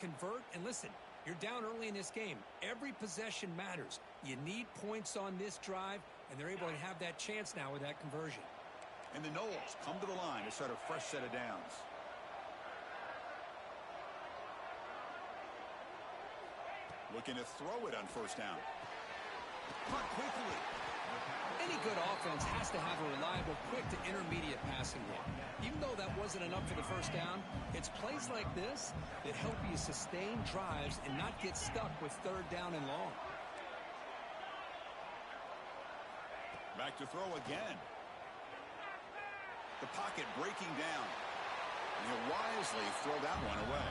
convert, and listen, you're down early in this game. Every possession matters. You need points on this drive, and they're able to have that chance now with that conversion. And the Noles come to the line to start a fresh set of downs. Looking to throw it on first down. Caught quickly. Any good offense has to have a reliable, quick to intermediate passing game. Even though that wasn't enough for the first down, it's plays like this that help you sustain drives and not get stuck with third down and long. Back to throw again. The pocket breaking down. And he'll wisely throw that one away.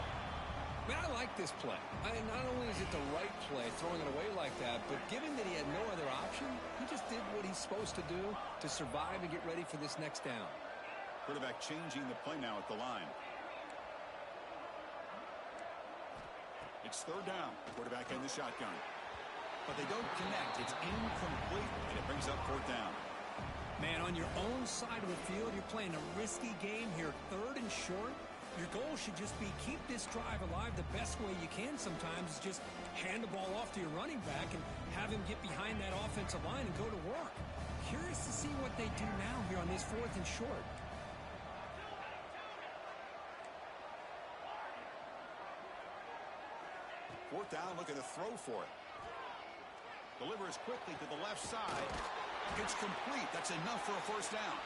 Man, I like this play. Not only is it the right play, throwing it away like that, but given that he had no other option, he just did what he's supposed to do to survive and get ready for this next down. Quarterback changing the play now at the line. It's third down. Quarterback in the shotgun. But they don't connect. It's incomplete, and it brings up fourth down. Man, on your own side of the field, you're playing a risky game here, third and short. Your goal should just be keep this drive alive the best way you can sometimes is just hand the ball off to your running back and have him get behind that offensive line and go to work. Curious to see what they do now here on this fourth and short. Fourth down, looking to throw for it. Delivers quickly to the left side. It's complete. That's enough for a first down.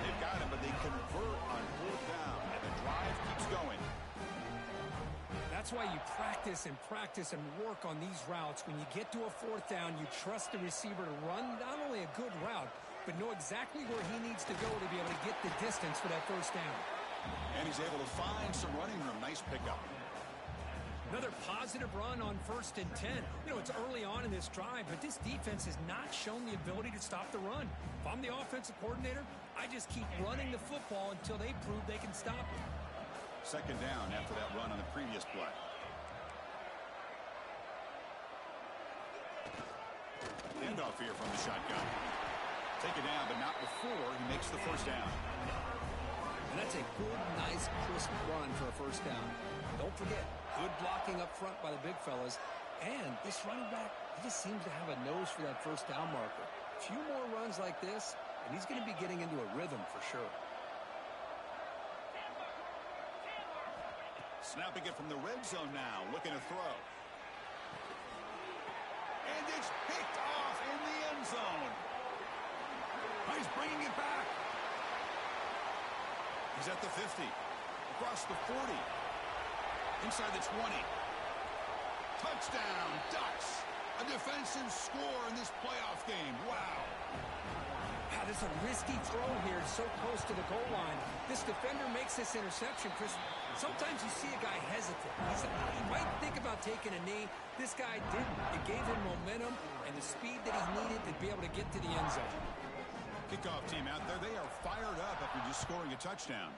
They've got him, but they convert on fourth down, and the drive keeps going. That's why you practice and work on these routes. When you get to a fourth down, you trust the receiver to run not only a good route, but know exactly where he needs to go to be able to get the distance for that first down. And he's able to find some running room. Nice pickup. Another positive run on 1st and 10. You know, it's early on in this drive, but this defense has not shown the ability to stop the run. If I'm the offensive coordinator, I just keep running the football until they prove they can stop it. Second down after that run on the previous play. Handoff here from the shotgun. Take it down, but not before he makes the first down. And that's a good, nice, crisp run for a first down. Don't forget, good blocking up front by the big fellas. And this running back, he just seems to have a nose for that first down marker. A few more runs like this, and he's going to be getting into a rhythm for sure. Snapping it from the red zone now, looking to throw. And it's picked off in the end zone. He's bringing it back. He's at the 50, across the 40, inside the 20. Touchdown, Ducks. A defensive score in this playoff game. Wow. Wow, there's a risky throw here so close to the goal line. This defender makes this interception, Chris. Sometimes you see a guy hesitate. He might think about taking a knee. This guy didn't. It gave him momentum and the speed that he needed to be able to get to the end zone. Kickoff team out there. They are fired up after just scoring a touchdown.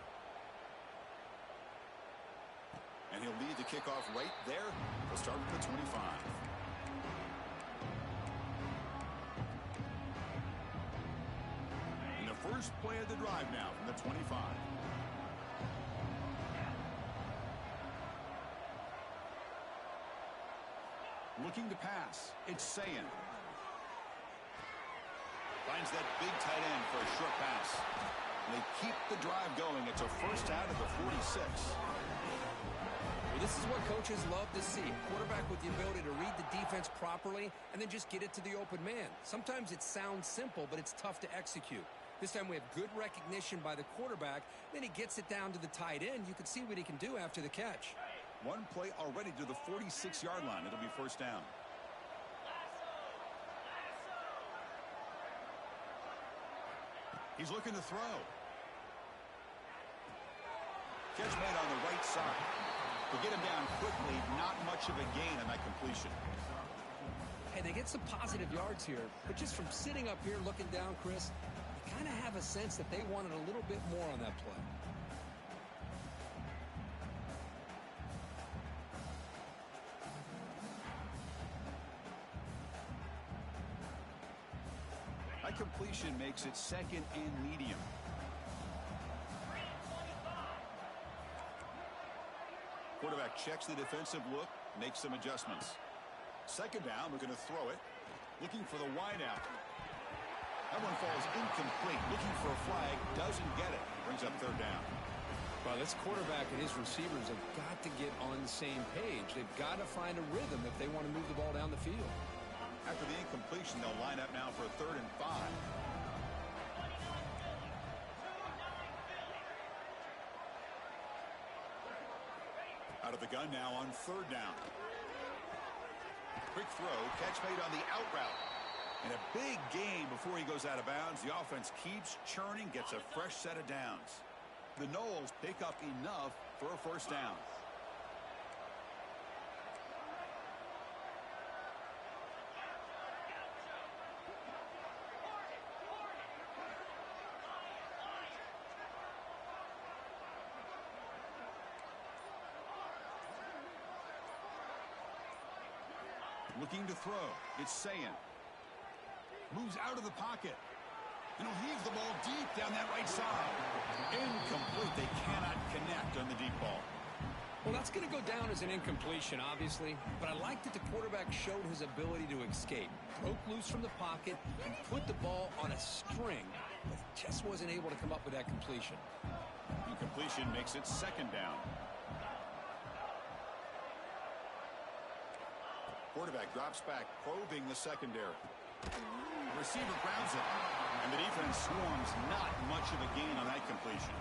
And he'll lead the kickoff right there. He'll start with the 25. And the first play of the drive now from the 25. Looking to pass. It's Sayin. Finds that big tight end for a short pass. And they keep the drive going. It's a first out of the 46. Well, this is what coaches love to see. A quarterback with the ability to read the defense properly and then just get it to the open man. Sometimes it sounds simple, but it's tough to execute. This time we have good recognition by the quarterback. Then he gets it down to the tight end. You can see what he can do after the catch. One play already to the 46-yard line. It'll be first down. He's looking to throw. Catch made on the right side. To get him down quickly, not much of a gain on that completion. Hey, they get some positive yards here, but just from sitting up here looking down, Chris, you kind of have a sense that they wanted a little bit more on that play. That completion makes it second and medium. Quarterback quarterback checks the defensive look, makes some adjustments. Second down, we're going to throw it. Looking for the wide out. That one falls incomplete. Looking for a flag, doesn't get it. Brings up third down. Well, this quarterback and his receivers have got to get on the same page. They've got to find a rhythm if they want to move the ball down the field. After the incompletion, they'll line up now for a 3rd and 5. Out of the gun now on 3rd down. Quick throw, catch made on the out route. And a big gain before he goes out of bounds. The offense keeps churning, gets a fresh set of downs. The Noles pick up enough for a 1st down. Looking to throw. It's Sayan. Moves out of the pocket. And he'll heave the ball deep down that right side. Incomplete. They cannot connect on the deep ball. Well, that's going to go down as an incompletion, obviously. But I like that the quarterback showed his ability to escape. Broke loose from the pocket and put the ball on a string. But just wasn't able to come up with that completion. Incompletion makes it 2nd down. Quarterback drops back, probing the secondary. Receiver grabs it. And the defense swarms. Not much of a gain on that completion.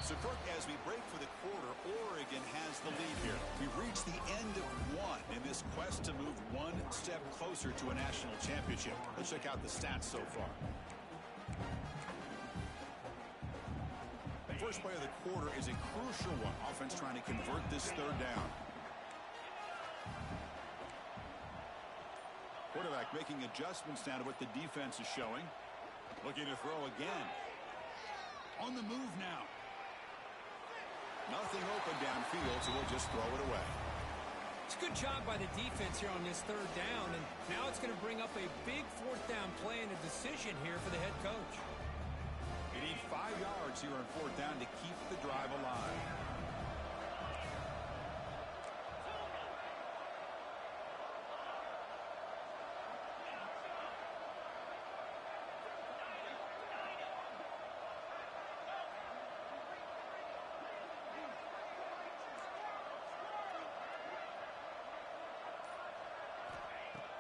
So, Kirk, as we break for the quarter, Oregon has the lead here. We've reached the end of one in this quest to move one step closer to a national championship. Let's check out the stats so far. First play of the quarter is a crucial one. Offense trying to convert this 3rd down. Quarterback making adjustments now to what the defense is showing. Looking to throw again. On the move now. Nothing open downfield, so we'll just throw it away. It's a good job by the defense here on this 3rd down, and now it's going to bring up a big 4th down play and a decision here for the head coach. They need 5 yards here on 4th down to keep the drive alive.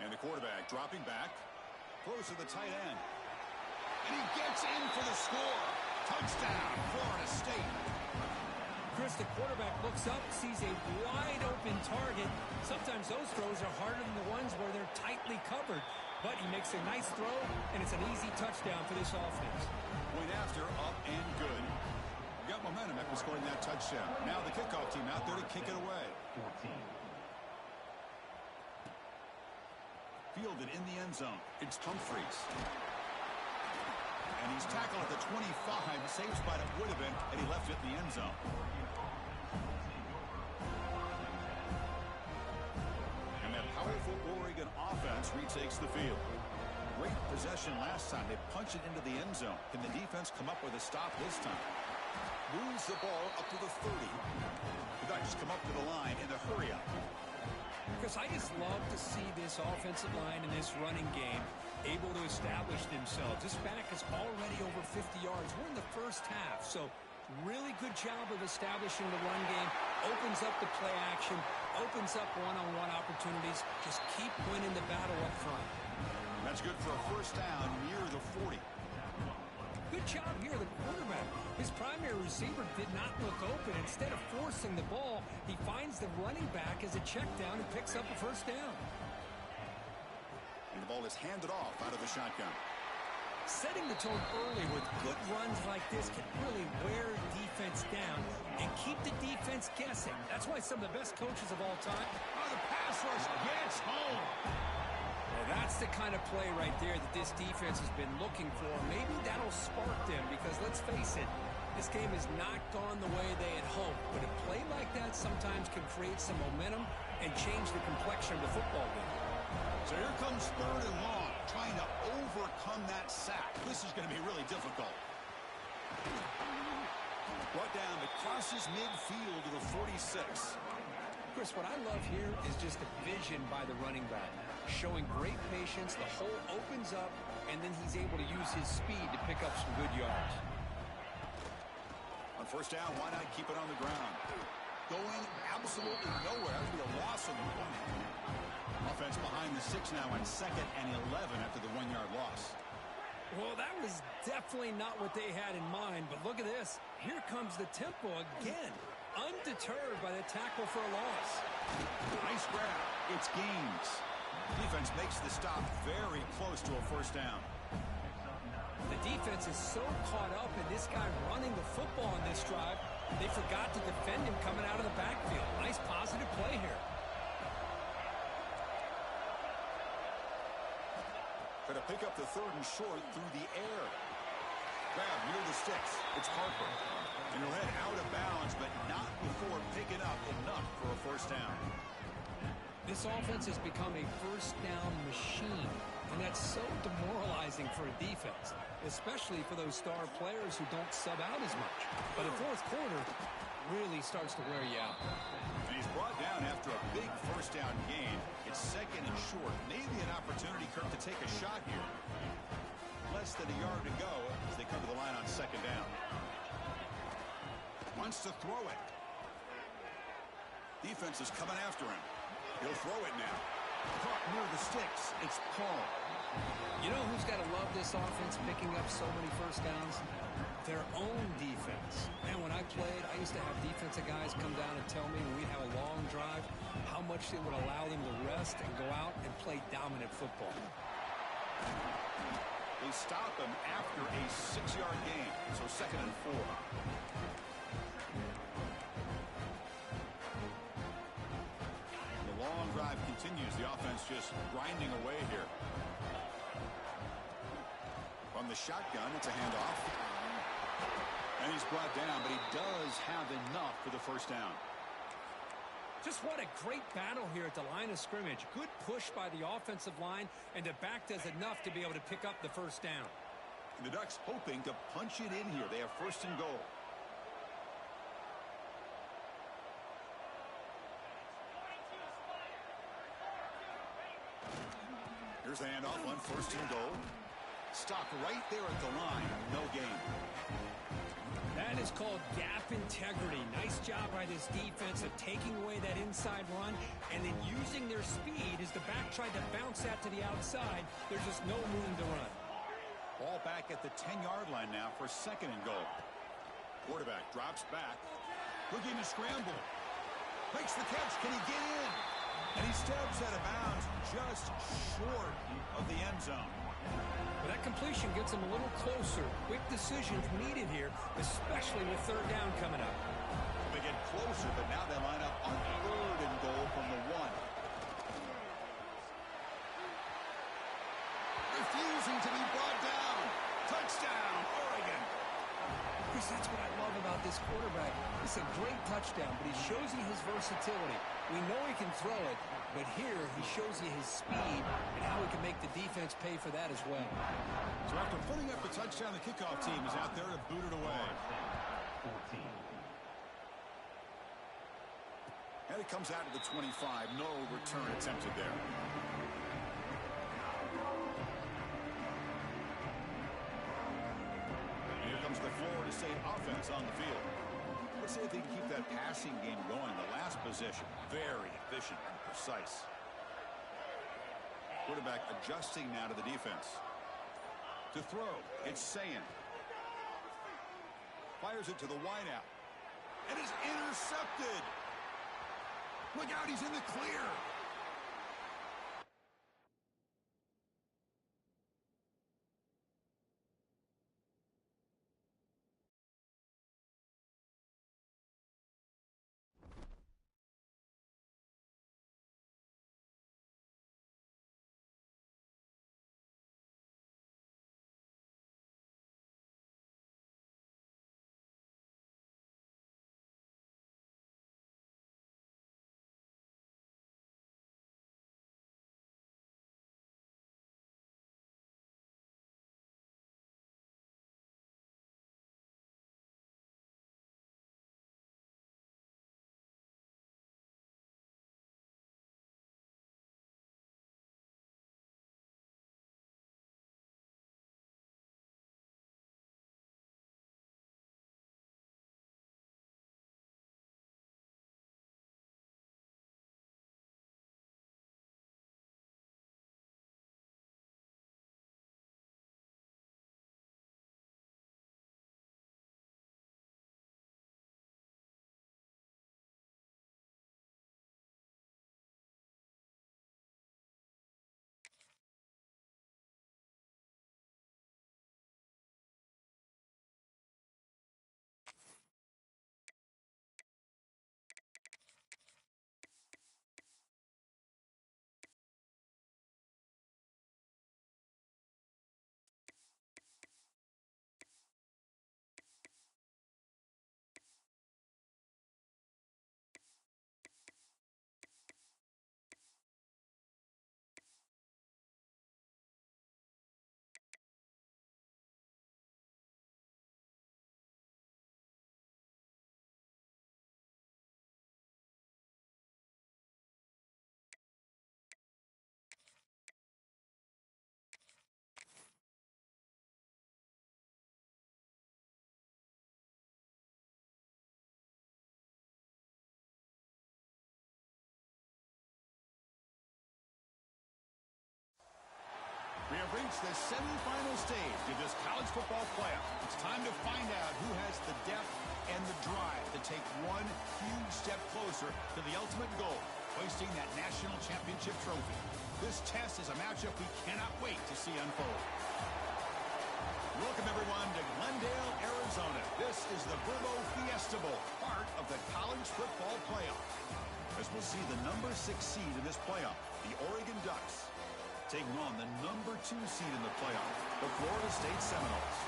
And the quarterback dropping back. Throws to the tight end. And he gets in for the score. Touchdown, Florida State. Chris, the quarterback looks up, sees a wide open target. Sometimes those throws are harder than the ones where they're tightly covered. But he makes a nice throw, and it's an easy touchdown for this offense. Point after, up and good. Got momentum after scoring that touchdown. Now the kickoff team out there to kick it away. Fielded in the end zone. It's Humphreys. And he's tackled at the 25. Same spot it would have been, and he left it in the end zone. And that powerful Oregon offense retakes the field. Great possession last time. They punch it into the end zone. Can the defense come up with a stop this time? Moves the ball up to the 30. The Ducks come up to the line in the hurry up. Chris, I just love to see this offensive line and this running game able to establish themselves. This back is already over 50 yards. We're in the first half, so really good job of establishing the run game. Opens up the play action, opens up one-on-one opportunities. Just keep winning the battle up front. That's good for a 1st down near the 40. Good job here, the quarterback. His primary receiver did not look open. Instead of forcing the ball, he finds the running back as a check down and picks up a 1st down. And the ball is handed off out of the shotgun. Setting the tone early with good runs like this can really wear defense down and keep the defense guessing. That's why some of the best coaches of all time. Oh, the pass rush gets home. Well, that's the kind of play right there that this defense has been looking for. Maybe that'll spark them because, let's face it, this game has not gone the way they had hoped. But a play like that sometimes can create some momentum and change the complexion of the football game. So here comes 3rd and long. trying to overcome that sack. This is going to be really difficult. Brought down, it crosses midfield to the 46. Chris, what I love here is just the vision by the running back. Showing great patience, the hole opens up, and then he's able to use his speed to pick up some good yards. On first down, why not keep it on the ground? Going absolutely nowhere. That would be a loss on the play. Offense behind the 6 now on 2nd and 11 after the 1-yard loss. Well, that was definitely not what they had in mind, but look at this. Here comes the tempo again. Undeterred by the tackle for a loss. Nice grab. It's gains. Defense makes the stop very close to a first down. The defense is so caught up in this guy running the football on this drive, they forgot to defend him coming out of the backfield. Nice positive play here. Going to pick up the 3rd and short through the air. Grab near the sticks. It's Harper. And he'll head out of bounds, but not before picking up enough for a first down. This offense has become a first down machine, and that's so demoralizing for a defense, especially for those star players who don't sub out as much. But the 4th quarter really starts to wear you out. And he's brought down after a big first down gain. It's 2nd and short. Maybe an opportunity, Kirk, to take a shot here. Less than a yard to go as they come to the line on 2nd down. Wants to throw it. Defense is coming after him. He'll throw it now. Caught near the sticks. It's Paul. You know who's got to love this offense picking up so many first downs? Their own defense. Man, when I played, I used to have defensive guys come down and tell me when we'd have a long drive how much it would allow them to rest and go out and play dominant football. They stop him after a 6-yard gain, so 2nd and 4. The long drive continues. The offense just grinding away here. From the shotgun, it's a handoff. And he's brought down, but he does have enough for the first down. Just what a great battle here at the line of scrimmage. Good push by the offensive line, and the back does enough to be able to pick up the first down. And the Ducks hoping to punch it in here. They have 1st and goal. Here's the handoff on 1st and goal. Stop right there at the line. No gain. That is called gap integrity. Nice job by this defense of taking away that inside run and then using their speed as the back tried to bounce that to the outside. There's just no room to run. Ball back at the 10-yard line now for 2nd and goal. Quarterback drops back. Looking to scramble. Makes the catch. Can he get in? And he steps out of bounds just short of the end zone. But that completion gets them a little closer. Quick decisions needed here, especially with 3rd down coming up. They get closer, but now they line up on 3rd and goal from the 1. Refusing to be brought down. Touchdown, Oregon. Chris, that's what I love about this quarterback. It's a great touchdown, but he shows you his versatility. We know he can throw it, but here he shows you his speed and how he can make the defense pay for that as well. So after putting up a touchdown, the kickoff team is out there to boot it away. And it comes out to the 25. No return attempted there. And here comes the Florida State offense on the field. Let's see if they can keep that passing game going. The last possession, very efficient and precise. Quarterback adjusting now to the defense. To throw, it's Sayan. Fires it to the wideout. And is intercepted. Look out, he's in the clear. reach the semifinal stage of this college football playoff. It's time to find out who has the depth and the drive to take one huge step closer to the ultimate goal, hoisting that national championship trophy. This test is a matchup we cannot wait to see unfold. Welcome, everyone, to Glendale, Arizona. This is the Verbo Fiesta Bowl, part of the college football playoff. As we'll see the number 6 seed in this playoff, the Oregon Ducks, taking on the number 2 seed in the playoff, the Florida State Seminoles.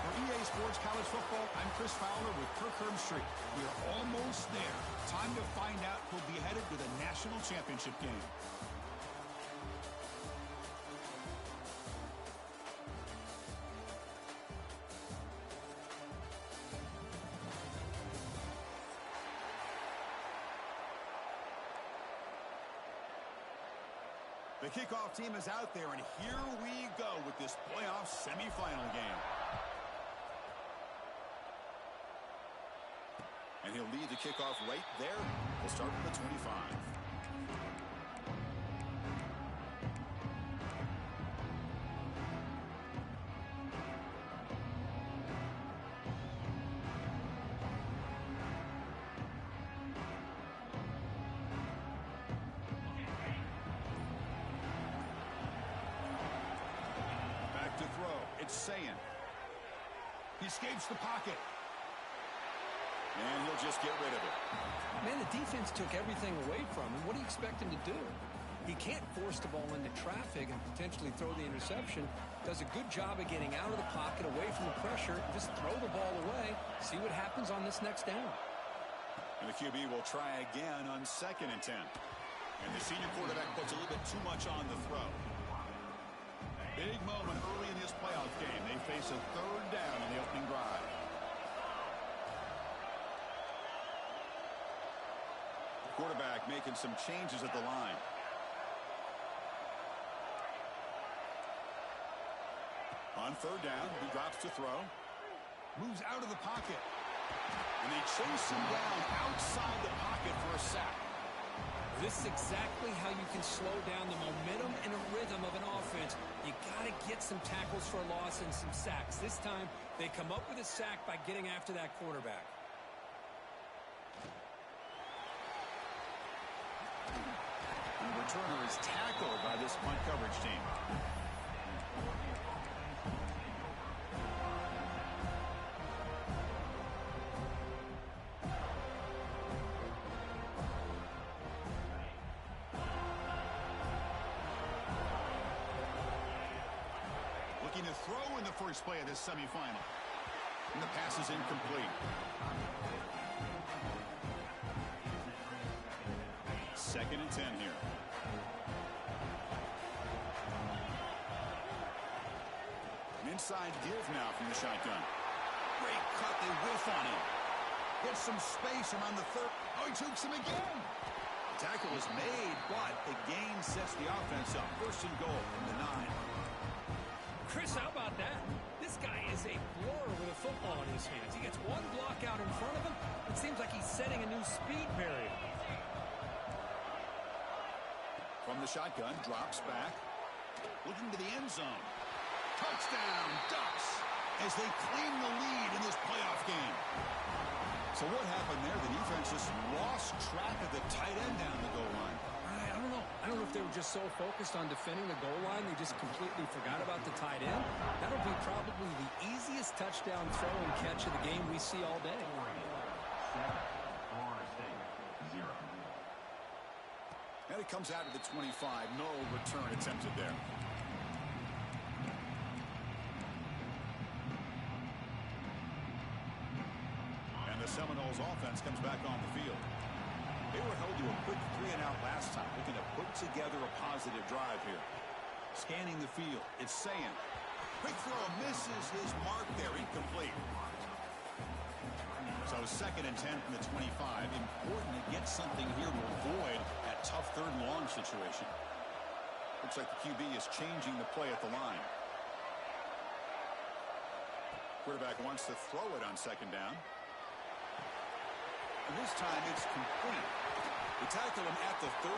For EA Sports College Football, I'm Chris Fowler with Kirk Herbstreit. We are almost there. Time to find out who'll be headed to the national championship game. The kickoff team is out there, and here we go with this playoff semifinal game. And he'll lead the kickoff right there. We'll start with the 25. To throw, it's Sayin. He escapes the pocket. And he'll just get rid of it. Man, the defense took everything away from him. What do you expect him to do? He can't force the ball into traffic and potentially throw the interception. Does a good job of getting out of the pocket, away from the pressure, just throw the ball away. See what happens on this next down. And the QB will try again on 2nd and 10. And the senior quarterback puts a little bit too much on the throw. Big moment early in this playoff game. They face a 3rd down in the opening drive. Quarterback making some changes at the line. On 3rd down, he drops to throw. Moves out of the pocket. And they chase him down outside the pocket for a sack. This is exactly how you can slow down the momentum and a rhythm of an offense. You got to get some tackles for a loss and some sacks. This time, they come up with a sack by getting after that quarterback. And the returner is tackled by this punt coverage team. Looking to throw in the first play of this semifinal. And the pass is incomplete. 2nd and 10 here. An inside give now from the shotgun. Great cut. They whiff on him. Gets some space around the 3rd. Oh, he jukes him again. The tackle is made, but the gain sets the offense up. 1st and goal from the 9. Chris, how about that? This guy is a blower with a football in his hands. He gets one block out in front of him. It seems like he's setting a new speed barrier. From the shotgun, drops back. Looking to the end zone. Touchdown, Ducks, as they claim the lead in this playoff game. So what happened there? The defense just lost track of the tight end down the goal line. I don't know if they were just so focused on defending the goal line they just completely forgot about the tight end. That'll be probably the easiest touchdown throw and catch of the game we see all day. And it comes out of the 25. No return attempted there. And the Seminoles offense comes back on the field. They were held to a quick 3-and-out last time, looking to put together a positive drive here. Scanning the field, it's Sayin. Quick throw misses his mark there, incomplete. So 2nd and 10 from the 25. Important to get something here to avoid that tough 3rd and long situation. Looks like the QB is changing the play at the line. Quarterback wants to throw it on 2nd down. And this time it's complete. They tackle him at the 38.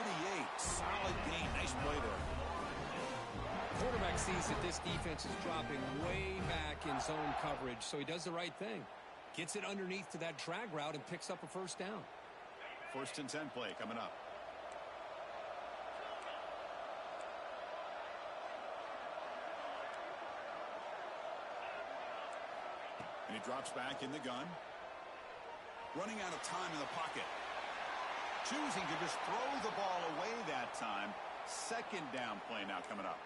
Solid gain. Nice play there. quarterback sees that this defense is dropping way back in zone coverage, so he does the right thing. Gets it underneath to that drag route and picks up a first down. 1st and 10 play coming up. And he drops back in the gun. Running out of time in the pocket. Choosing to just throw the ball away that time. 2nd down play now coming up.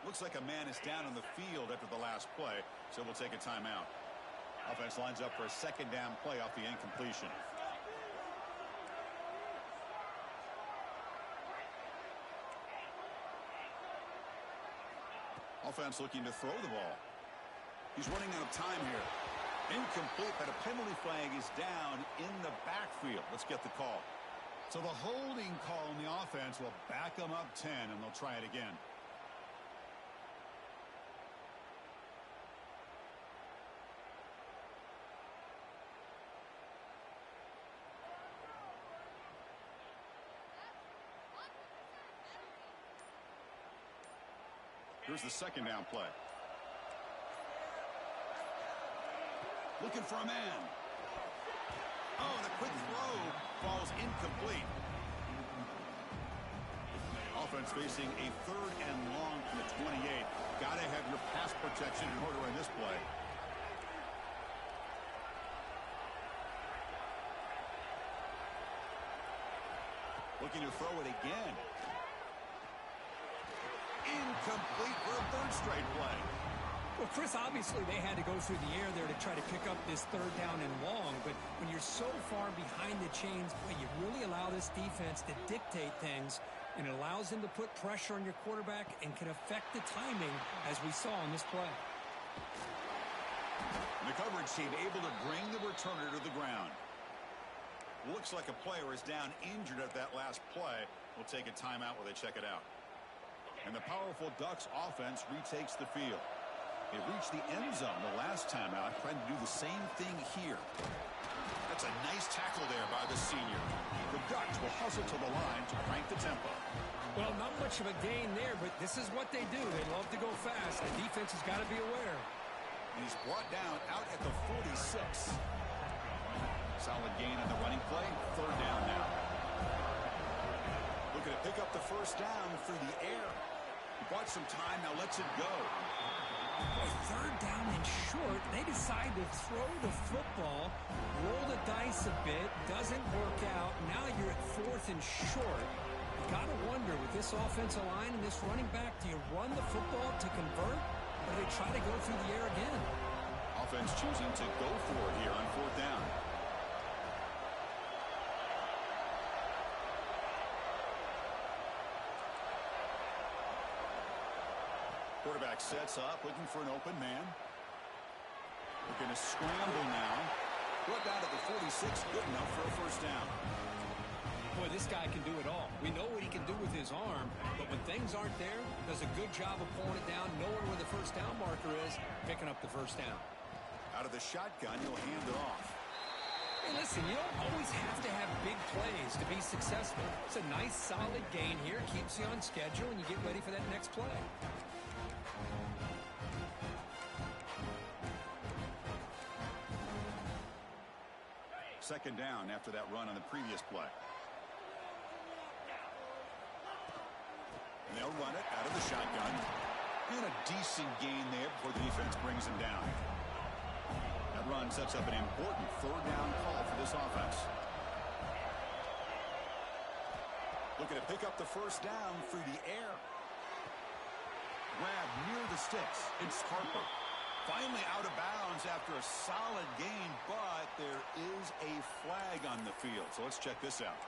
Looks like a man is down on the field after the last play, so we'll take a timeout. Offense lines up for a 2nd down play off the incompletion. Offense looking to throw the ball. He's running out of time here. Incomplete, but a penalty flag is down in the backfield. Let's get the call. So the holding call on the offense will back them up 10, and they'll try it again. Here's the 2nd down play. Looking for a man. Oh, and a quick throw falls incomplete. Offense facing a 3rd and long from the 28. Got to have your pass protection in order in this play. Looking to throw it again. Incomplete for a 3rd straight play. Well, Chris, obviously they had to go through the air there to try to pick up this 3rd down and long, but when you're so far behind the chains, boy, you really allow this defense to dictate things, and it allows them to put pressure on your quarterback and can affect the timing, as we saw on this play. And the coverage team able to bring the returner to the ground. Looks like a player is down injured at that last play. We'll take a timeout while they check it out. And the powerful Ducks offense retakes the field. They reached the end zone the last time out, trying to do the same thing here. That's a nice tackle there by the senior. The Ducks will hustle to the line to crank the tempo. Well, not much of a gain there, but this is what they do. They love to go fast. The defense has got to be aware. And he's brought down out at the 46. Solid gain on the running play. 3rd down now. Looking to pick up the 1st down through the air. He bought some time, now lets it go. Boy, 3rd down and short. They decide to throw the football, roll the dice a bit, doesn't work out. Now you're at 4th and short. You got to wonder, with this offensive line and this running back, do you run the football to convert, or do they try to go through the air again? Offense choosing to go for it here on 4th down. Quarterback sets up, looking for an open man. Looking to scramble now. Brought down at the 46, good enough for a 1st down. Boy, this guy can do it all. We know what he can do with his arm, but when things aren't there, does a good job of pulling it down, knowing where the 1st down marker is, picking up the 1st down. Out of the shotgun, he'll hand it off. Hey, listen, you don't always have to have big plays to be successful. It's a nice, solid gain here, keeps you on schedule, and you get ready for that next play. 2nd down after that run on the previous play. And they'll run it out of the shotgun. And a decent gain there before the defense brings him down. That run sets up an important 3rd down call for this offense. Looking to pick up the 1st down through the air. Grab near the sticks. It's Harper. Finally out of bounds after a solid gain, but there is a flag on the field. So let's check this out.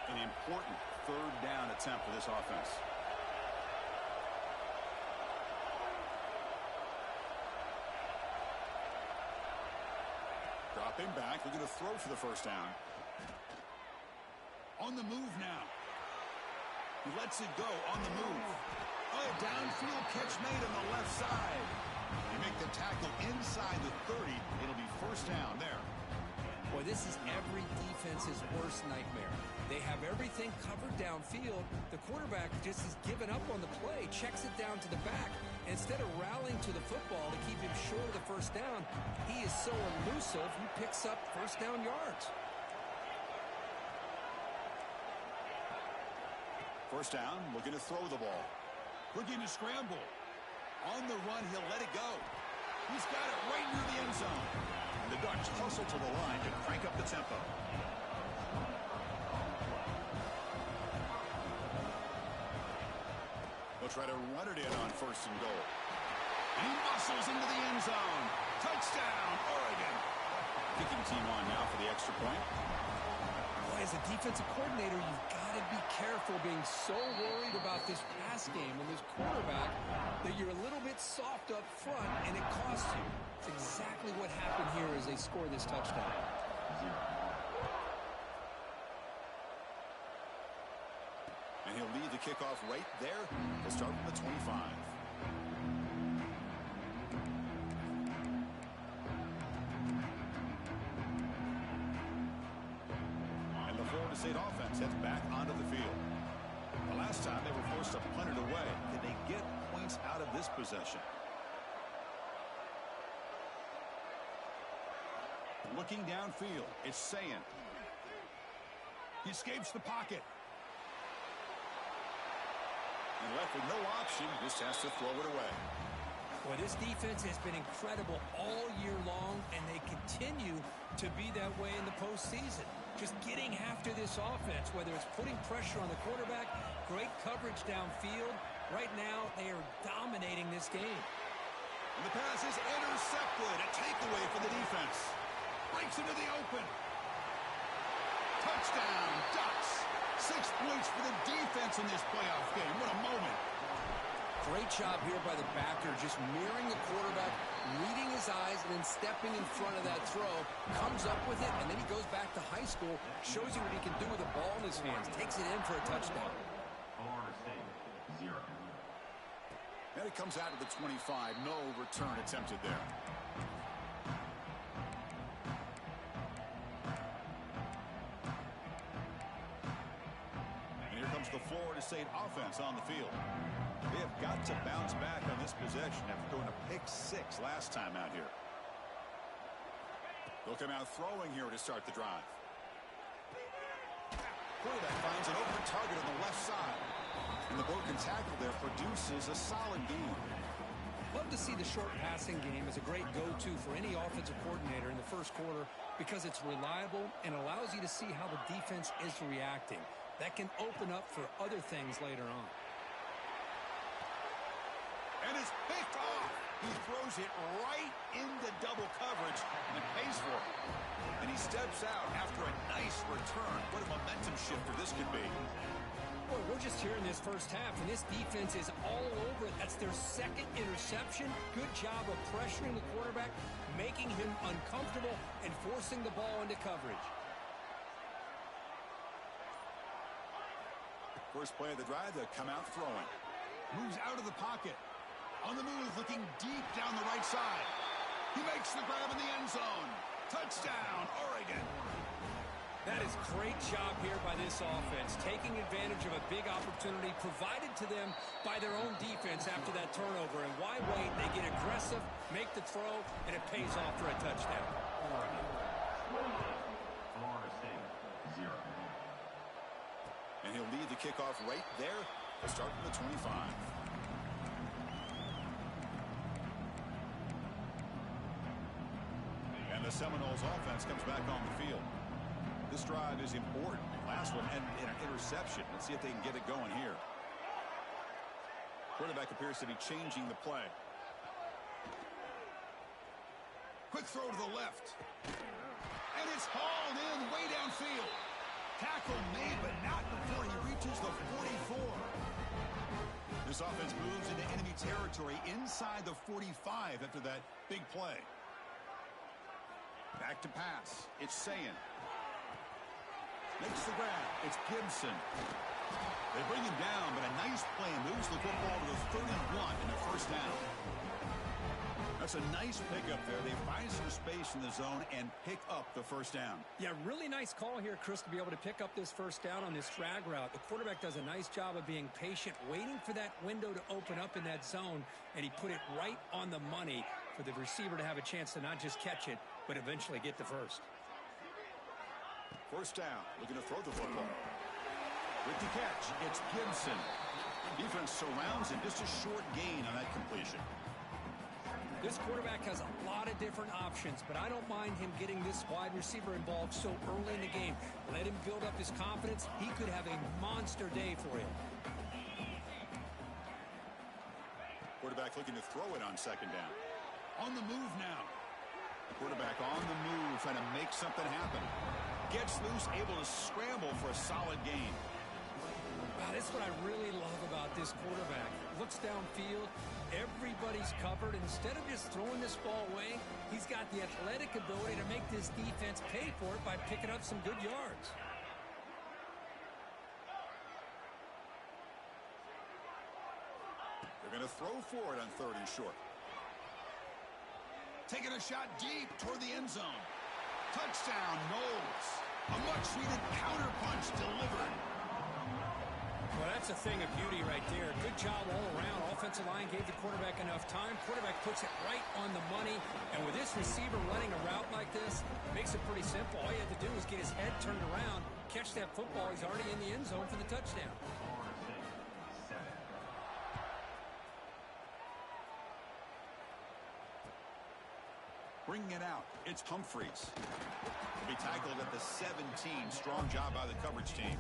An important 3rd down attempt for this offense. Dropping back, looking to throw for the 1st down. On the move now. He lets it go on the move. Oh, downfield catch made on the left side. You make the tackle inside the 30. It'll be 1st down there. Boy, Boy, this is every defense's worst nightmare. They have everything covered downfield. The quarterback just has given up on the play, checks it down to the back. Instead of rallying to the football to keep him short of the first down, he is so elusive, he picks up first down yards. First down, looking to throw the ball. Looking to scramble. On the run, he'll let it go. He's got it right near the end zone. And the Ducks hustle to the line to crank up the tempo. They'll try to run it in on first and goal. And he muscles into the end zone. Touchdown, Oregon. Kicking team on now for the extra point. Boy, as a defensive coordinator, you've got to be careful being so worried about this pass game and this quarterback that you're a little bit soft up front and it costs you. It's exactly what happened here as they score this touchdown. And he'll lead the kickoff right there. He'll start from the 25. And the Florida State offense heads back onto the field. The last time they were forced to punt it away. Can they get points out of this possession? Looking downfield, it's Sayin. He escapes the pocket. And left with no option, just has to throw it away. Boy, this defense has been incredible all year long, and they continue to be that way in the postseason. Just getting after this offense, whether it's putting pressure on the quarterback, great coverage downfield. Right now, they are dominating this game. And the pass is intercepted. A takeaway for the defense. Breaks into the open. Touchdown, Ducks. 6 points for the defense in this playoff game. What a moment. Great job here by the backer, just mirroring the quarterback, reading his eyes, and then stepping in front of that throw. Comes up with it, and then he goes back to high school, shows you what he can do with the ball in his hands, takes it in for a touchdown. Florida State, 0. And it comes out of the 25. No return attempted there. And here comes the Florida State offense on the field. They have got to bounce back on this possession after throwing a pick 6 last time out here. They'll come out throwing here to start the drive. Quarterback finds an open target on the left side. And the broken tackle there produces a solid gain. Love to see the short passing game as a great go-to for any offensive coordinator in the first quarter because it's reliable and allows you to see how the defense is reacting. That can open up for other things later on. And it's picked off. He throws it right into double coverage and pays for it. And he steps out after a nice return. What a momentum shifter this could be. Boy, we're just here in this first half, and this defense is all over it. That's their second interception. Good job of pressuring the quarterback, making him uncomfortable, and forcing the ball into coverage. First play of the drive, they'll come out throwing. Moves out of the pocket. On the move, looking deep down the right side. He makes the grab in the end zone. Touchdown, Oregon. That is great job here by this offense, taking advantage of a big opportunity provided to them by their own defense after that turnover. And why wait? They get aggressive, make the throw, and it pays off for a touchdown. Florida State, 0. And he'll lead the kickoff right there. He'll start from the 25. And the Seminoles offense comes back on the field. This drive is important. Last one and an interception. Let's see if they can get it going here. Quarterback appears to be changing the play. Quick throw to the left. And it's hauled in way downfield. Tackle made, but not before he reaches the 44. This offense moves into enemy territory inside the 45 after that big play. Back to pass. It's Sayin. Makes the grab. It's Gibson. They bring him down, but a nice play moves the football to the 31 in the first down. That's a nice pickup there. They find some space in the zone and pick up the first down. Yeah, really nice call here, Chris, to be able to pick up this first down on this drag route. The quarterback does a nice job of being patient, waiting for that window to open up in that zone, and he put it right on the money for the receiver to have a chance to not just catch it, but eventually get the first. First down, looking to throw the football. With the catch, it's Gibson. Defense surrounds him, just a short gain on that completion. This quarterback has a lot of different options, but I don't mind him getting this wide receiver involved so early in the game. Let him build up his confidence. He could have a monster day for him. Quarterback looking to throw it on second down. On the move now. Quarterback on the move, trying to make something happen. Gets loose, able to scramble for a solid gain. Wow, that's what I really love about this quarterback. Looks downfield, everybody's covered. Instead of just throwing this ball away, he's got the athletic ability to make this defense pay for it by picking up some good yards. They're going to throw for it on third and short. Taking a shot deep toward the end zone. Touchdown, Knowles. A much-needed counterpunch delivered. Well, that's a thing of beauty right there. Good job all around. Offensive line gave the quarterback enough time. Quarterback puts it right on the money. And with this receiver running a route like this, it makes it pretty simple. All you have to do is get his head turned around, catch that football. He's already in the end zone for the touchdown. Bringing it out, it's Humphreys. He'll be tackled at the 17. Strong job by the coverage team.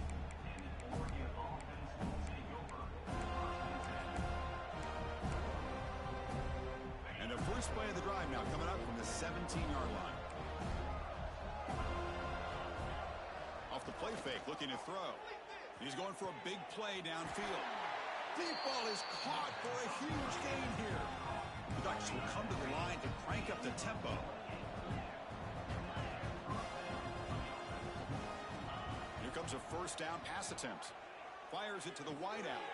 And the first play of the drive now coming up from the 17-yard line. Off the play fake, looking to throw. He's going for a big play downfield. Deep ball is caught for a huge gain here. The Ducks will come to the line to crank up the tempo. Here comes a first down pass attempt. Fires it to the wideout.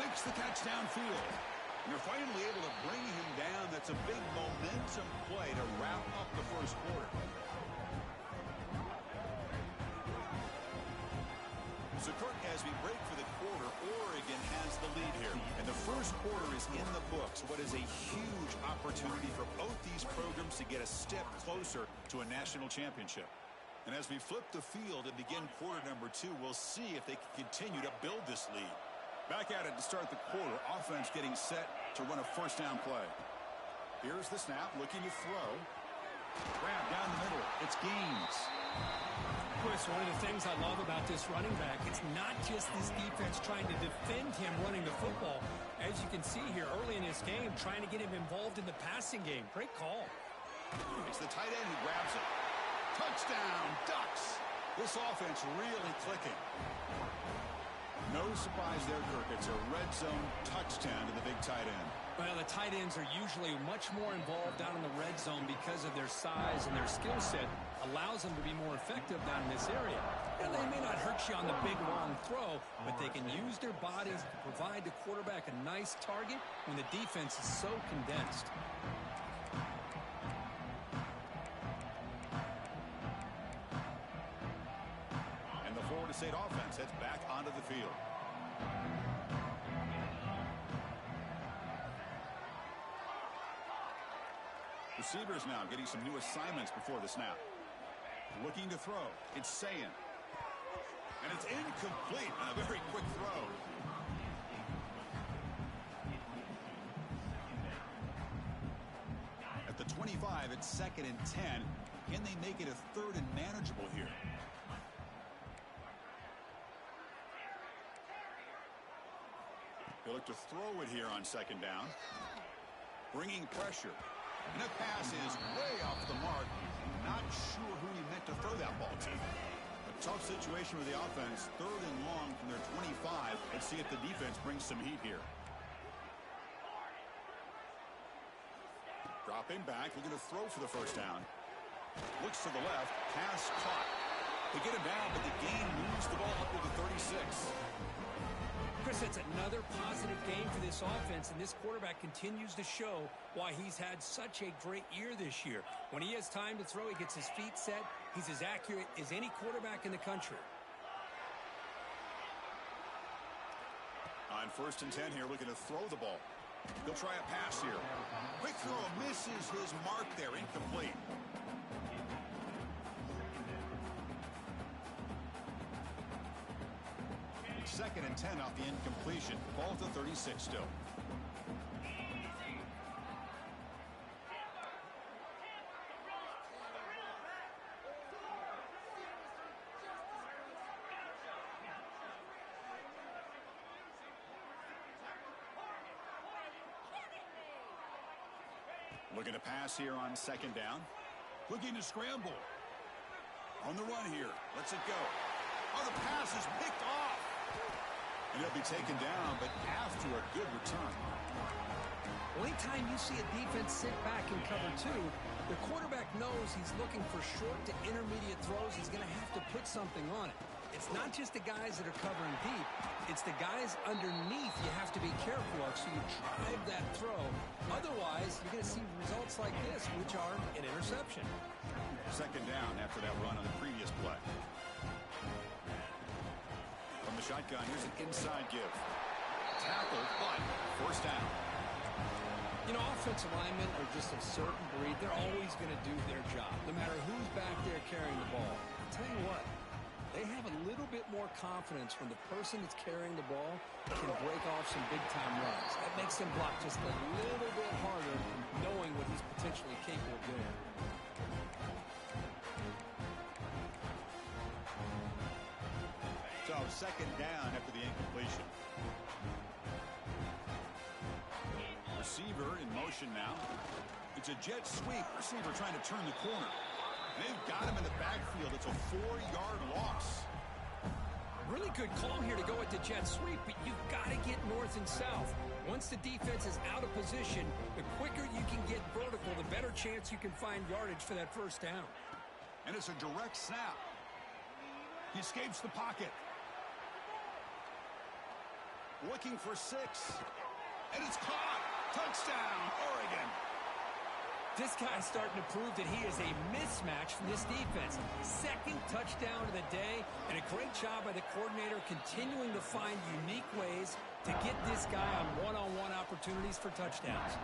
Makes the catch downfield. And they're finally able to bring him down. That's a big momentum play to wrap up the first quarter. So, Kirk, as we break for the quarter, Oregon has the lead here. And the first quarter is in the books. What is a huge opportunity for both these programs to get a step closer to a national championship. And as we flip the field and begin quarter number 2, we'll see if they can continue to build this lead. Back at it to start the quarter. Offense getting set to run a first down play. Here's the snap, looking to throw. Grab down the middle. It's Gaines. Chris, one of the things I love about this running back, it's not just this defense trying to defend him running the football. As you can see here early in this game, trying to get him involved in the passing game. Great call. It's the tight end who grabs it. Touchdown, Ducks. This offense really clicking. No surprise there, Kirk. It's a red zone touchdown to the big tight end. Well, the tight ends are usually much more involved down in the red zone because of their size and their skill set. Allows them to be more effective down in this area. And they may not hurt you on the big, long throw, but they can use their bodies to provide the quarterback a nice target when the defense is so condensed. And the Florida State offense heads back onto the field. Receivers now getting some new assignments before the snap. Looking to throw. It's Sayin. And it's incomplete on a very quick throw. At the 25, it's 2nd and 10. Can they make it a 3rd and manageable here? He'll look to throw it here on 2nd down. Bringing pressure. And that pass is way off the mark. Not sure who he meant to throw that ball to. A tough situation with the offense. 3rd and long from their 25. Let's see if the defense brings some heat here. Dropping back, looking to throw for the first down. Looks to the left, pass caught. They get him down, but the gain moves the ball up to the 36. Chris, it's another positive game for this offense, and this quarterback continues to show why he's had such a great year this year. When he has time to throw, he gets his feet set. He's as accurate as any quarterback in the country. On 1st and 10 here, looking to throw the ball. He'll try a pass here. Quick throw, misses his mark there, incomplete. Second and 10 off the incompletion. Ball to 36 still. Looking to pass here on 2nd down. Looking to scramble. On the run here. Lets it go. Oh, the pass is picked off. And he'll be taken down, but after a good return. Well, anytime you see a defense sit back in cover 2, the quarterback knows he's looking for short to intermediate throws. He's going to have to put something on it. It's not just the guys that are covering deep. It's the guys underneath you have to be careful of, so you drive that throw. Otherwise, you're going to see results like this, which are an interception. 2nd down after that run on the previous play. From the shotgun, here's an inside give. Tackled, but 1st down. You know, offensive linemen are just a certain breed. They're always going to do their job, no matter who's back there carrying the ball. I'll tell you what, they have a little bit more confidence when the person that's carrying the ball can break off some big-time runs. That makes them block just a little bit harder, knowing what he's potentially capable of doing. So 2nd down after the incompletion. Receiver in motion now. It's a jet sweep. Receiver trying to turn the corner. They've got him in the backfield. It's a 4-yard loss. Really good call here to go with the jet sweep, but you've got to get north and south. Once the defense is out of position, the quicker you can get vertical, the better chance you can find yardage for that 1st down. And it's a direct snap. He escapes the pocket. Looking for 6. And it's caught. Touchdown, Oregon. This guy's starting to prove that he is a mismatch from this defense. 2nd touchdown of the day, and a great job by the coordinator continuing to find unique ways to get this guy on one-on-one opportunities for touchdowns.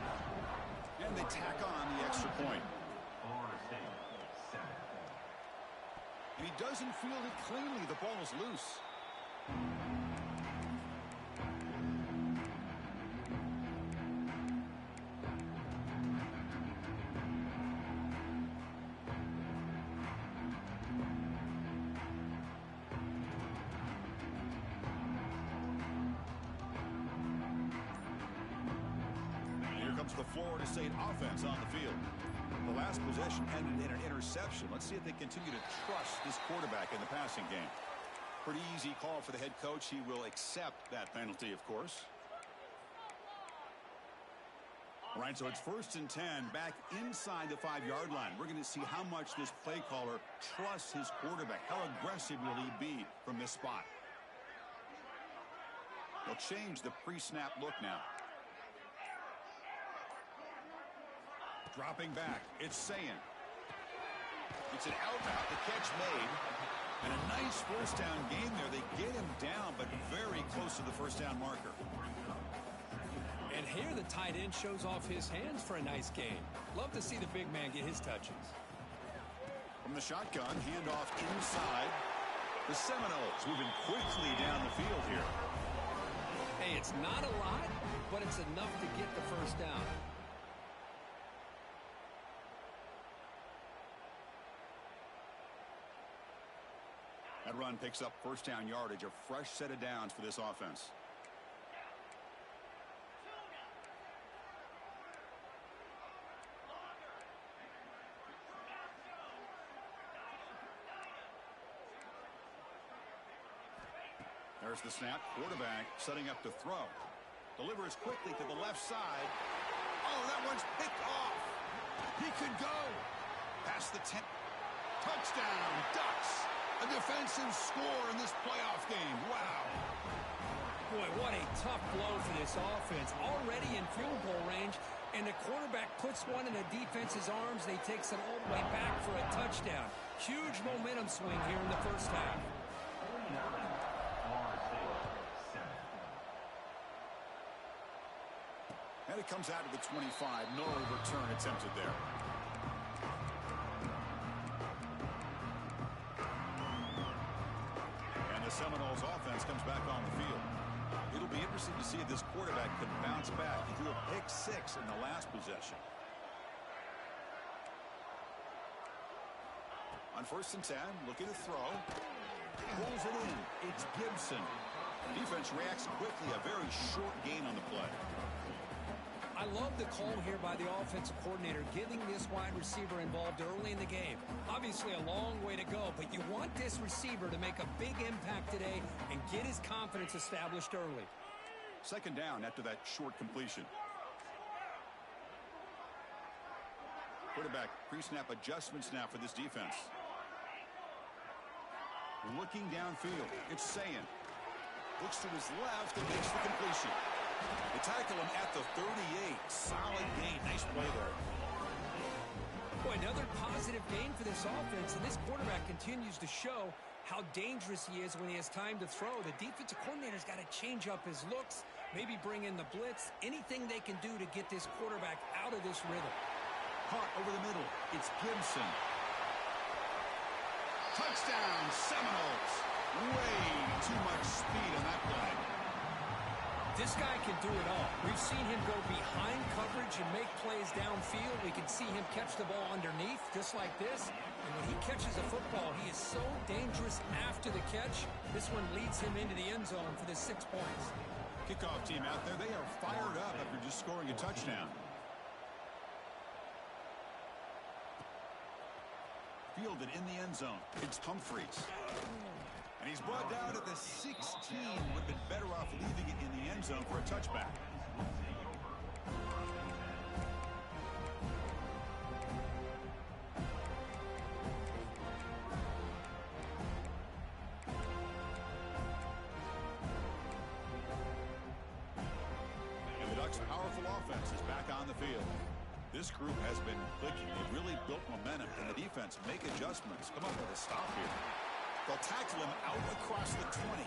And they tack on the extra point. And he doesn't field it cleanly. The ball is loose. The Florida State offense on the field. The last possession ended in an interception. Let's see if they continue to trust this quarterback in the passing game. Pretty easy call for the head coach. He will accept that penalty, of course. All right, so it's 1st and 10 back inside the 5-yard line. We're going to see how much this play caller trusts his quarterback. How aggressive will he be from this spot? They'll change the pre-snap look now. Dropping back, it's Sayin. It's an out route, the catch made. And a nice 1st down game there. They get him down, but very close to the 1st down marker. And here the tight end shows off his hands for a nice game. Love to see the big man get his touches. From the shotgun, handoff inside. The Seminoles moving quickly down the field here. Hey, it's not a lot, but it's enough to get the 1st down. That run picks up 1st down yardage, a fresh set of downs for this offense. There's the snap. Quarterback setting up to throw. Delivers quickly to the left side. Oh, that one's picked off. He could go. Past the 10. Touchdown, Ducks. A defensive score in this playoff game. Wow. Boy, what a tough blow for this offense. Already in field goal range, and the quarterback puts one in the defense's arms. They takes it all the way back for a touchdown. Huge momentum swing here in the first half. And it comes out to the 25. No return attempted there. And the Seminoles offense comes back on the field. It'll be interesting to see if this quarterback can bounce back. He threw a pick-6 in the last possession. On 1st and 10, looking to throw. Pulls it in. It's Gibson. Defense reacts quickly. A very short gain on the play. I love the call here by the offensive coordinator, getting this wide receiver involved early in the game. Obviously a long way to go, but you want this receiver to make a big impact today and get his confidence established early. 2nd down after that short completion. Quarterback pre-snap adjustments now for this defense. Looking downfield. It's Sayan. Looks to his left and makes the completion. They tackle him at the 38. Solid gain. Nice play there. Boy, another positive gain for this offense, and this quarterback continues to show how dangerous he is when he has time to throw. The defensive coordinator's got to change up his looks, maybe bring in the blitz, anything they can do to get this quarterback out of this rhythm. Caught over the middle. It's Gibson. Touchdown, Seminoles. Way too much speed on that play. This guy can do it all. We've seen him go behind coverage and make plays downfield. We can see him catch the ball underneath, just like this. And when he catches a football, he is so dangerous after the catch. This one leads him into the end zone for the 6 points. Kickoff team out there, they are fired up after just scoring a touchdown. Fielded in the end zone. It's Humphreys. And he's brought down at the 16. Would have been better off leaving it in the end zone for a touchback. And the Ducks' powerful offense is back on the field. This group has been clicking. They've really built momentum, and the defense make adjustments. Come up with a stop here. They'll tackle him out across the 20.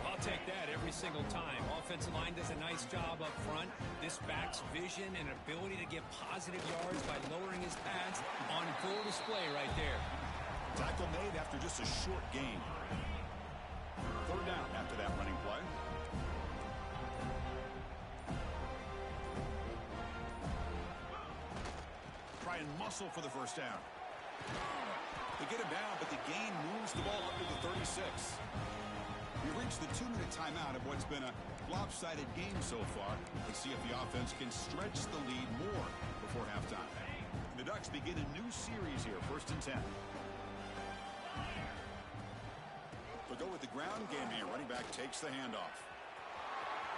I'll take that every single time. Offensive line does a nice job up front. This back's vision and ability to get positive yards by lowering his pads on full display right there. Tackle made after just a short gain. 3rd down after that running play. Try and muscle for the 1st down. They get him down, but the gain moves the ball up to the 36. We reached the 2-minute timeout of what's been a lopsided game so far. Let's see if the offense can stretch the lead more before halftime. The Ducks begin a new series here, 1st and 10. They'll go with the ground game here. Running back takes the handoff.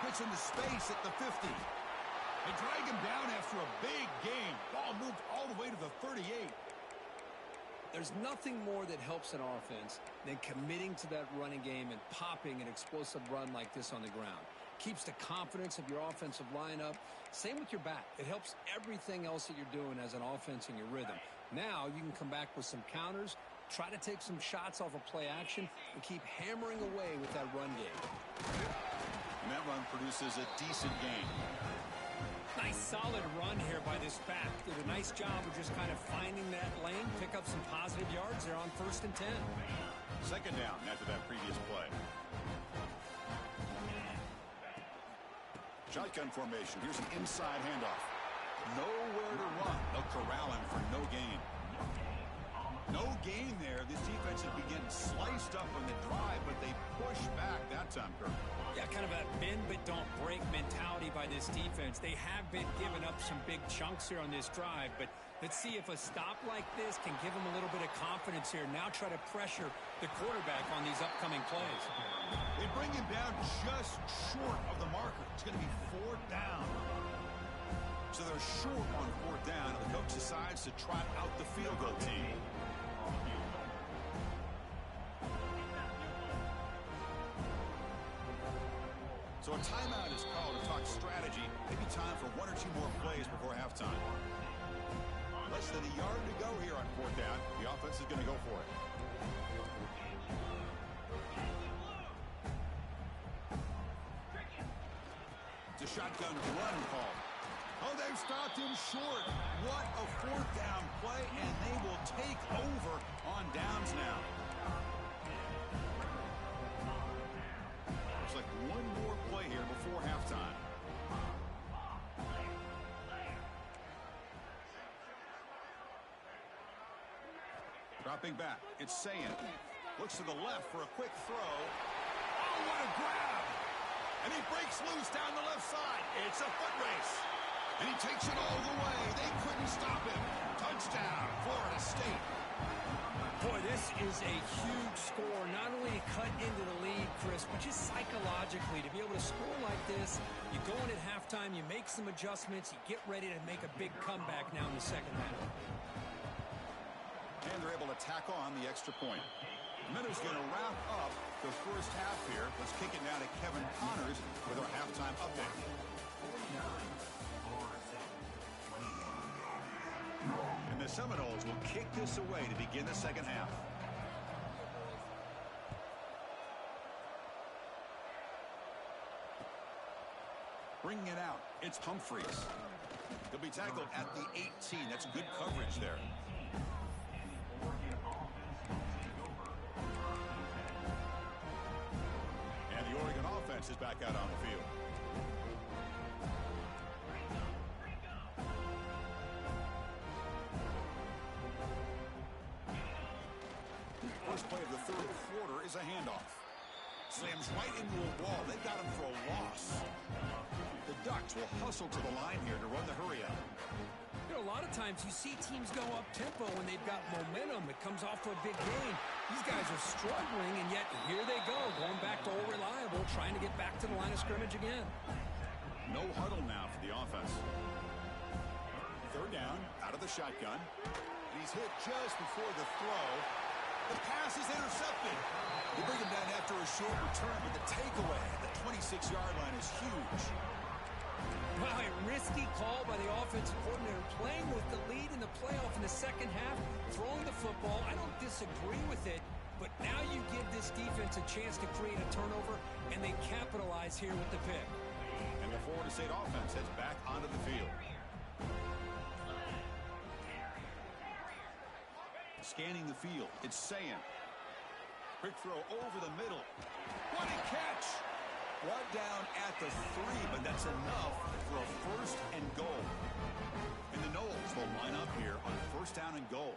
Hits into space at the 50. They drag him down after a big gain. Ball moved all the way to the 38. There's nothing more that helps an offense than committing to that running game and popping an explosive run like this on the ground. Keeps the confidence of your offensive line up. Same with your back. It helps everything else that you're doing as an offense in your rhythm. Now you can come back with some counters, try to take some shots off of play action, and keep hammering away with that run game. And that run produces a decent gain. Nice solid run here by this back. Did a nice job of just kind of finding that lane, pick up some positive yards there on 1st and 10. 2nd down after that previous play. Shotgun formation. Here's an inside handoff. Nowhere to run. They'll corral him for no gain. No gain there. This defense has been getting sliced up on the drive, but they push back that time, Kirk. Yeah, kind of a bend but don't break mentality by this defense. They have been giving up some big chunks here on this drive, but let's see if a stop like this can give them a little bit of confidence here. Now try to pressure the quarterback on these upcoming plays. They bring him down just short of the marker. It's going to be 4th down. So they're short on 4th down, and the coach decides to trot out the field goal team. So a timeout is called to talk strategy. Maybe time for one or two more plays before halftime. Less than a yard to go here on fourth down. The offense is going to go for it. It's a shotgun run call. Oh, they've stopped him short. What a fourth down play, and they will take over on downs now. Looks like one more play here before halftime. Dropping back, it's Sayan. Looks to the left for a quick throw. Oh, what a grab! And he breaks loose down the left side. It's a foot race. And he takes it all the way. They couldn't stop him. Touchdown, Florida State. Boy, this is a huge score. Not only to cut into the lead, Chris, but just psychologically to be able to score like this. You go in at halftime, you make some adjustments, you get ready to make a big comeback now in the second half. And they're able to tack on the extra point. Minutes going to wrap up the first half here. Let's kick it now to Kevin Connors with our halftime update. And the Seminoles will kick this away to begin the second half. Bringing it out, it's Humphreys. He'll be tackled at the 18. That's good coverage there. And the Oregon offense is back out on the field. First play of the third quarter is a handoff. Slams right into a wall. They got him for a loss. The Ducks will hustle to the line here to run the hurry out. You know, a lot of times you see teams go up-tempo when they've got momentum. It comes off to a big gain. These guys are struggling, and yet here they go, going back to old reliable, trying to get back to the line of scrimmage again. No huddle now for the offense. Third down, out of the shotgun. And he's hit just before the throw. The pass is intercepted. They bring him down after a short return, but the takeaway at the 26-yard line is huge. Wow, a risky call by the offensive coordinator, playing with the lead in the playoff in the second half, throwing the football. I don't disagree with it, but now you give this defense a chance to create a turnover, and they capitalize here with the pick. And the Florida State offense heads back onto the field. Scanning the field, it's Sayan. Quick throw over the middle. What a catch! Brought down at the 3, but that's enough for a first and goal. And the Noles will line up here on first down and goal.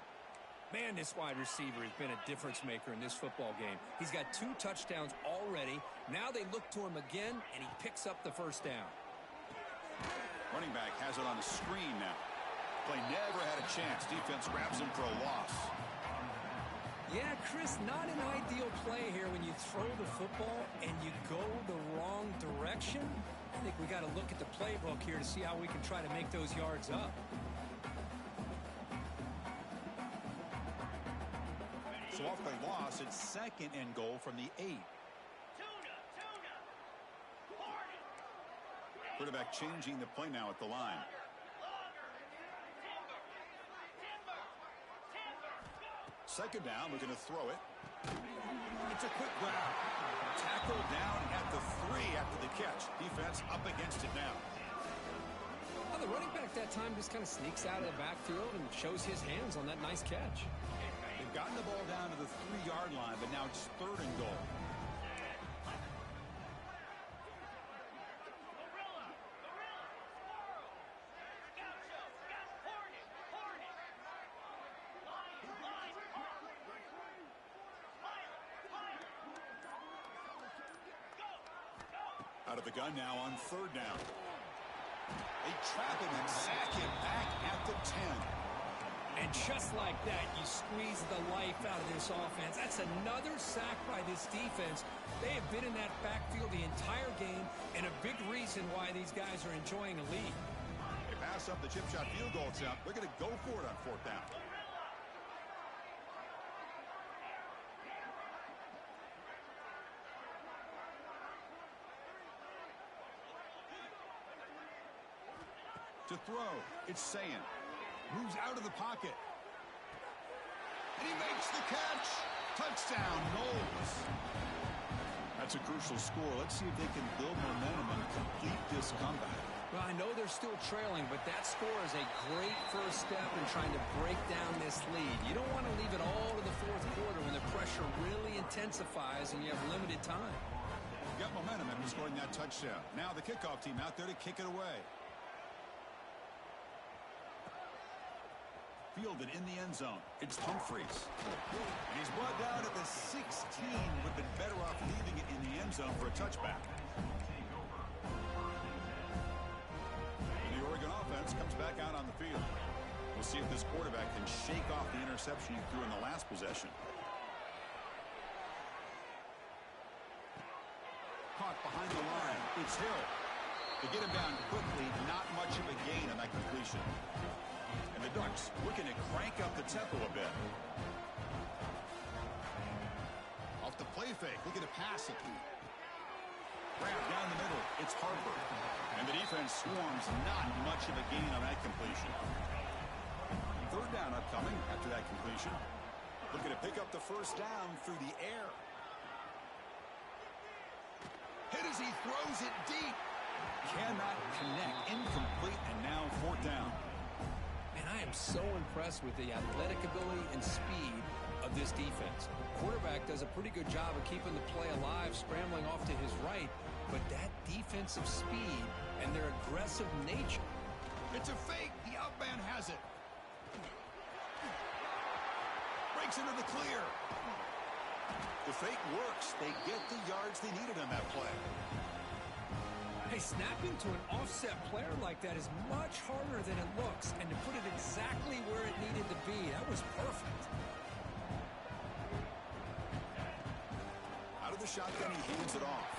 Man, this wide receiver has been a difference maker in this football game. He's got 2 touchdowns already. Now they look to him again, and he picks up the first down. Running back has it on the screen now. Play never had a chance. Defense grabs him for a loss. Yeah, Chris, not an ideal play here when you throw the football and you go the wrong direction. I think we got to look at the playbook here to see how we can try to make those yards up. So off the loss, it's second and goal from the 8. Quarterback changing the play now at the line. Second down, we're going to throw it. It's a quick grab. Tackle down at the 3 after the catch. Defense up against it now. Well, the running back that time just kind of sneaks out of the backfield and shows his hands on that nice catch. They've gotten the ball down to the 3-yard line, but now it's third and goal. Out of the gun now on third down. They trap him and sack him back at the 10. And just like that, you squeeze the life out of this offense. That's another sack by this defense. They have been in that backfield the entire game, and a big reason why these guys are enjoying a lead. They pass up the chip shot field goal attempt. They're going to go for it on fourth down. To throw, it's Sayin. Moves out of the pocket. And he makes the catch. Touchdown, Knowles. That's a crucial score. Let's see if they can build momentum and complete this comeback. Well, I know they're still trailing, but that score is a great first step in trying to break down this lead. You don't want to leave it all to the fourth quarter when the pressure really intensifies and you have limited time. Got momentum after scoring that touchdown. Now the kickoff team out there to kick it away. Fielded in the end zone. It's Humphreys. And he's brought down at the 16. Would have been better off leaving it in the end zone for a touchback. And the Oregon offense comes back out on the field. We'll see if this quarterback can shake off the interception he threw in the last possession. Caught behind the line. It's Hill. They get him down quickly. Not much of a gain on that completion. And the Ducks looking to crank up the tempo a bit. Off the play fake. Looking to pass it. Grab down the middle. It's Harper. And the defense swarms. Not much of a gain on that completion. Third down upcoming after that completion. Looking to pick up the first down through the air. Hit as he throws it deep. Cannot connect. Incomplete, and now fourth down. Man, I am so impressed with the athletic ability and speed of this defense. Quarterback does a pretty good job of keeping the play alive, scrambling off to his right, but that defensive speed and their aggressive nature. It's a fake. The outman has it. Breaks into the clear. The fake works. They get the yards they needed on that play. Hey, snapping to an offset player like that is much harder than it looks, and to put it exactly where it needed to be, that was perfect. Out of the shotgun, he hands it off.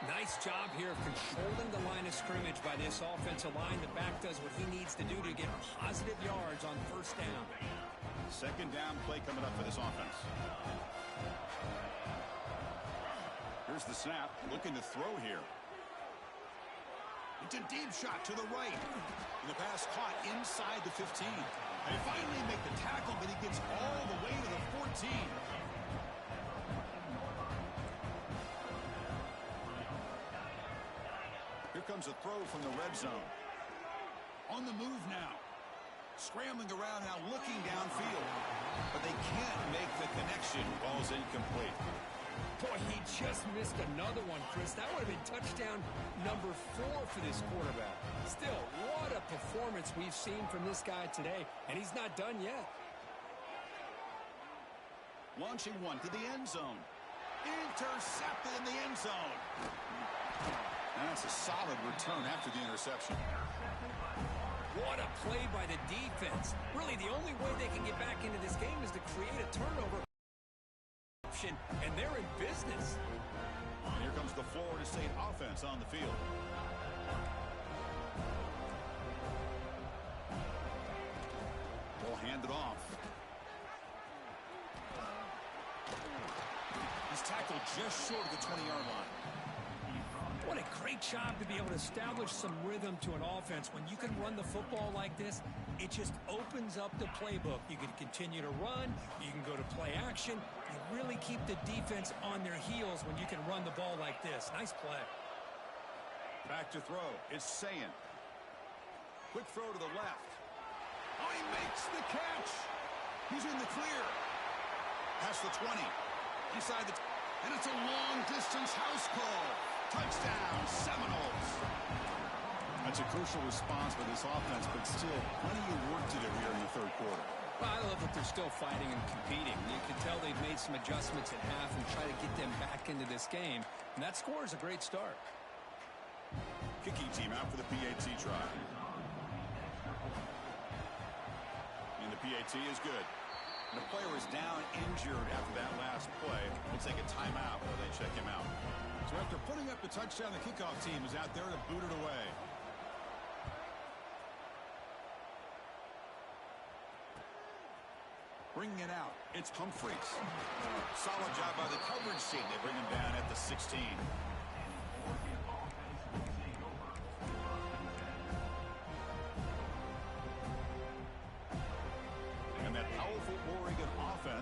Nice job here of controlling the line of scrimmage by this offensive line. The back does what he needs to do to get positive yards on first down. Second down play coming up for this offense. Here's the snap. Looking to throw here. It's a deep shot to the right. And the pass caught inside the 15. They finally make the tackle, but he gets all the way to the 14. Here comes a throw from the red zone. On the move now. Scrambling around now, looking downfield. But they can't make the connection. Ball's incomplete. Boy, he just missed another one, Chris. That would have been touchdown number 4 for this quarterback. Still, what a performance we've seen from this guy today, and he's not done yet. Launching one to the end zone. Intercepted in the end zone. And that's a solid return after the interception. What a play by the defense. Really, the only way they can get back into this game is to create a turnover. And they're in business. And here comes the Florida State offense on the field. They'll hand it off. He's tackled just short of the 20-yard line. What a great job to be able to establish some rhythm to an offense. When you can run the football like this, it just opens up the playbook. You can continue to run. You can go to play action. You really keep the defense on their heels when you can run the ball like this. Nice play. Back to throw. It's Sayin. Quick throw to the left. Oh, he makes the catch. He's in the clear. Past the 20. Inside the... And it's a long-distance house call. Touchdown, Seminoles. That's a crucial response for this offense, but still plenty of work to do here in the third quarter. Well, I love that they're still fighting and competing. You can tell they've made some adjustments at half and try to get them back into this game. And that score is a great start. Kicking team out for the PAT try. And the PAT is good. And the player is down injured after that last play. We'll take a timeout while they check him out. So after putting up the touchdown, the kickoff team is out there to boot it away. Bringing it out, it's Humphreys. Solid job by the coverage team. They bring him down at the 16.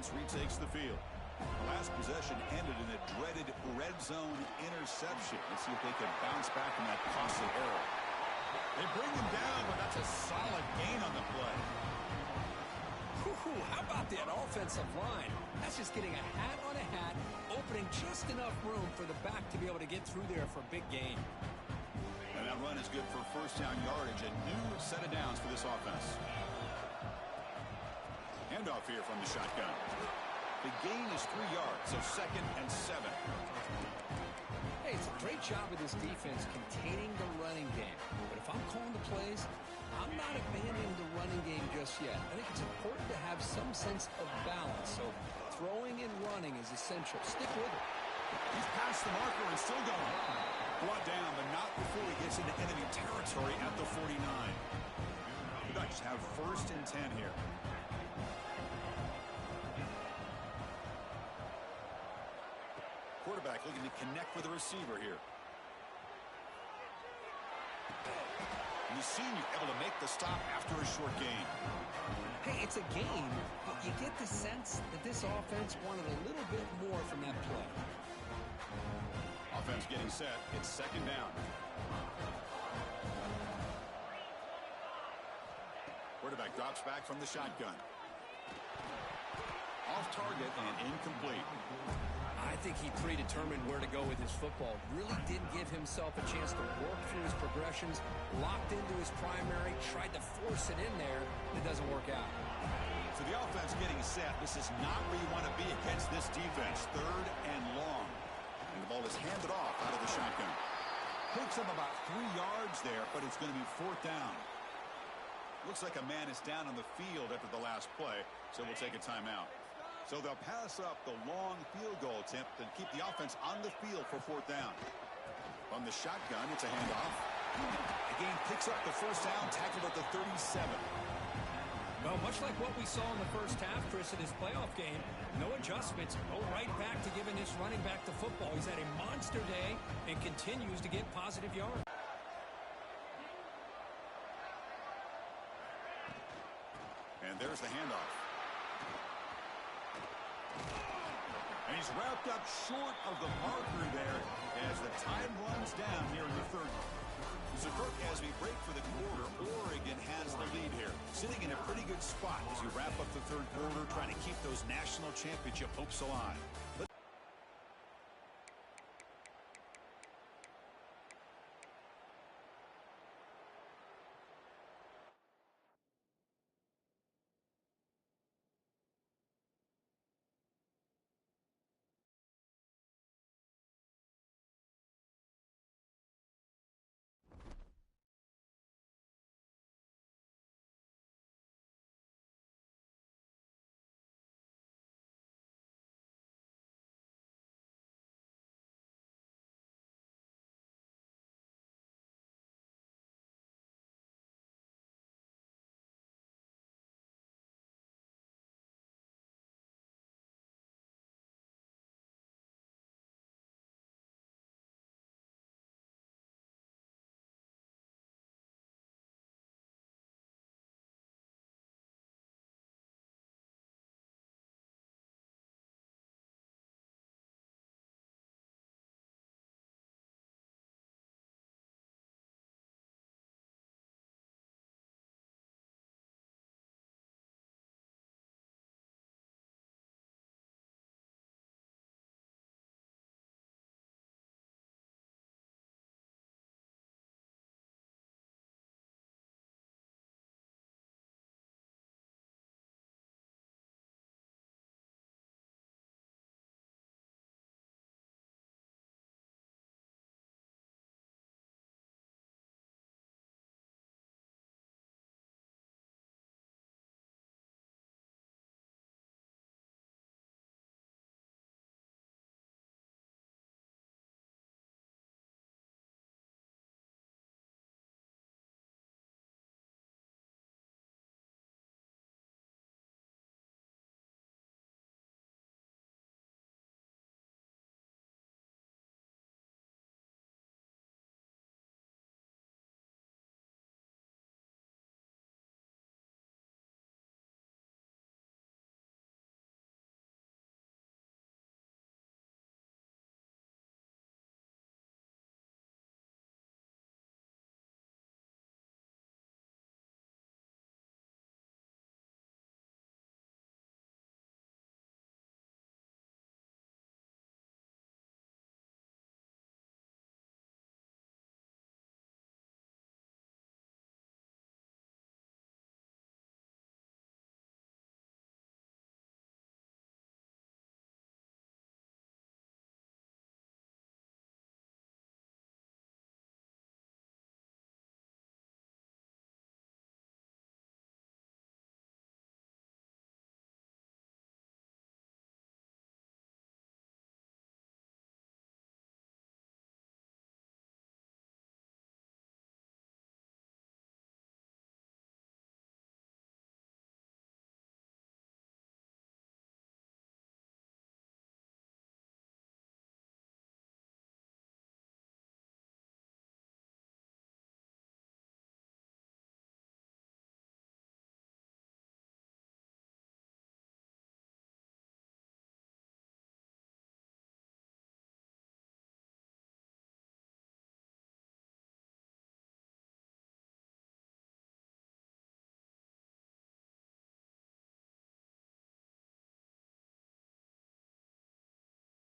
offense retakes the field. The last possession ended in a dreaded red zone interception. Let's see if they can bounce back from that costly error. They bring him down, but that's a solid gain on the play. How about that offensive line? That's just getting a hat on a hat, opening just enough room for the back to be able to get through there for a big gain. And that run is good for first down yardage. A new set of downs for this offense. Handoff here from the shotgun. The gain is 3 yards, so 2nd and 7. Hey, it's a great job of this defense containing the running game. But if I'm calling the plays, I'm not abandoning the running game just yet. I think it's important to have some sense of balance. So throwing and running is essential. Stick with it. He's past the marker and still going. Brought down, but not before he gets into enemy territory at the 49. The Ducks have 1st and 10 here. Quarterback looking to connect with the receiver here. And the senior able to make the stop after a short gain. Hey, it's a game, but you get the sense that this offense wanted a little bit more from that play. Offense getting set. It's 2nd down. Quarterback drops back from the shotgun. Off target and incomplete. I think he predetermined where to go with his football. Really didn't give himself a chance to work through his progressions. Locked into his primary. Tried to force it in there. It doesn't work out. So the offense getting set. This is not where you want to be against this defense. 3rd and long. And the ball is handed off out of the shotgun. Picks up about 3 yards there, but it's going to be 4th down. Looks like a man is down on the field after the last play, so we'll take a timeout. So they'll pass up the long field goal attempt and keep the offense on the field for 4th down. From the shotgun, it's a handoff. Again, picks up the 1st down, tackled at the 37. Well, much like what we saw in the first half, Chris, in his playoff game, no adjustments, go right back to giving this running back the football. He's had a monster day and continues to get positive yards. And there's the handoff. And he's wrapped up short of the marker there as the time runs down here in the 3rd. So, Kirk, as we break for the quarter, Oregon has the lead here, sitting in a pretty good spot as you wrap up the 3rd quarter, trying to keep those national championship hopes alive.